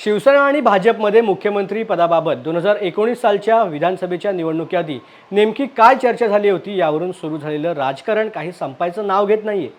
शिवसेना आणि भाजपमध्ये मुख्यमंत्री पदाबाबत 2019 सालच्या विधानसभेच्या निवडणुकीआधी नेमकी काय चर्चा झाली होती यावरून सुरू झालेलं राजकारण काही संपायचं नाव घेत नाहीये।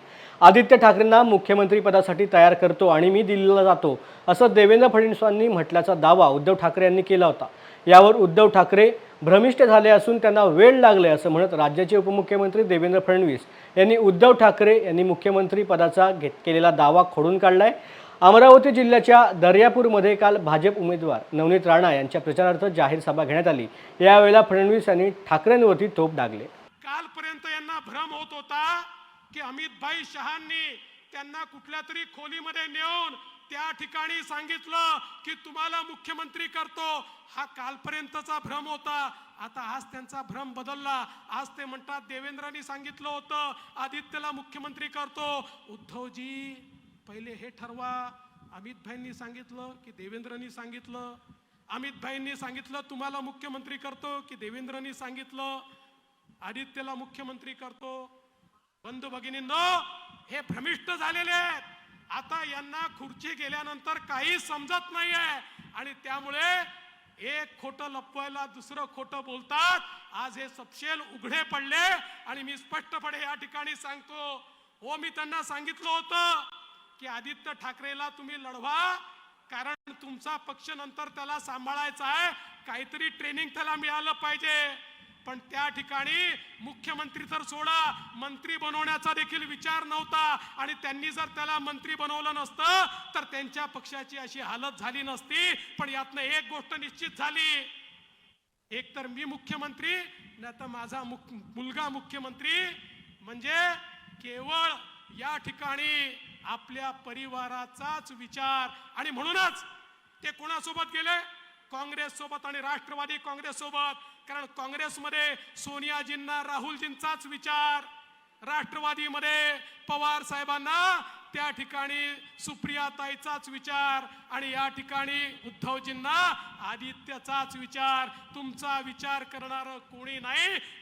आदित्य ठाकरेंना मुख्यमंत्री पदासाठी तयार करतो आणि मी दिल्लीला जातो असं देवेंद्र फडणवीसांनी म्हटल्याचा दावा उद्धव ठाकरे यांनी केला होता। यावर उद्धव ठाकरे भ्रमिष्ट झाले असून त्यांना वेळ लागले असं म्हणत राज्याचे उपमुख्यमंत्री देवेंद्र फडणवीस यांनी उद्धव ठाकरे यांनी मुख्यमंत्री पदाचा केलेला दावा खोडून काढलाय। अमरावती जिल्ह्याच्या दर्यापूरमध्ये काल भाजप उमेदवार नवनीत राणा यांच्या प्रचारार्थ जाहीर सभा घेण्यात आली। यावेळेला फडणवीस यांनी ठाकरेंवरती तोफ डागले। कालपर्यंत यांना भ्रम होत होता की अमित शहांनी त्यांना कुठल्या तरी खोलीमध्ये नेऊन त्या ठिकाणी सांगितलं की तुम्हाला मुख्यमंत्री करतो। हा कालपर्यंतचा भ्रम होता। आता आज त्यांचा भ्रम बदलला। आज ते म्हणतात देवेंद्रांनी सांगितलं होतं आदित्यला मुख्यमंत्री करतो। उद्धवजी पहिले हे ठरवा, अमित भाईंनी सांगितलं की देवेंद्रांनी सांगितलं? अमित भाईंनी सांगितलं तुम्हाला मुख्यमंत्री करतो की देवेंद्रांनी सांगितलं आदित्यला मुख्यमंत्री करतो? बंधू भगिनींनो, हे भ्रमिष्ट झालेले आहेत। आता यांना खुर्ची गेल्यानंतर काही समजत नाहीये आणि त्यामुळे एक खोटं लपवायला दुसरं खोटं बोलतात। आज हे सपशेल उघडे पडले आणि मी स्पष्टपणे या ठिकाणी सांगतो, हो मी त्यांना सांगितलं होतं की आदित्य ठाकरेला तुम्ही लढवा, कारण तुमचा पक्ष नंतर त्याला सांभाळायचा आहे, काहीतरी ट्रेनिंग त्याला मिळालं पाहिजे। पण त्या ठिकाणी मुख्यमंत्री तर सोडा, मंत्री बनवण्याचा देखील विचार नव्हता आणि त्यांनी जर त्याला मंत्री बनवलं नसतं तर त्यांच्या पक्षाची अशी हालत झाली नसती। पण यातनं एक गोष्ट निश्चित झाली, एक तर मी मुख्यमंत्री नाही तर माझा मुलगा मुख्यमंत्री, म्हणजे केवळ या ठिकाणी आपल्या परिवाराचाच विचार। आणि म्हणूनच ते कोणासोबत गेले? काँग्रेस सोबत आणि राष्ट्रवादी काँग्रेस सोबत। कारण काँग्रेसमध्ये सोनियाजींना राहुलजींचाच विचार, राष्ट्रवादीमध्ये पवार साहेबांना त्या ठिकाणी सुप्रियाताईचाच विचार आणि या ठिकाणी उद्धवजींना आदित्यचाच विचार। तुमचा विचार करणारं कोणी नाही।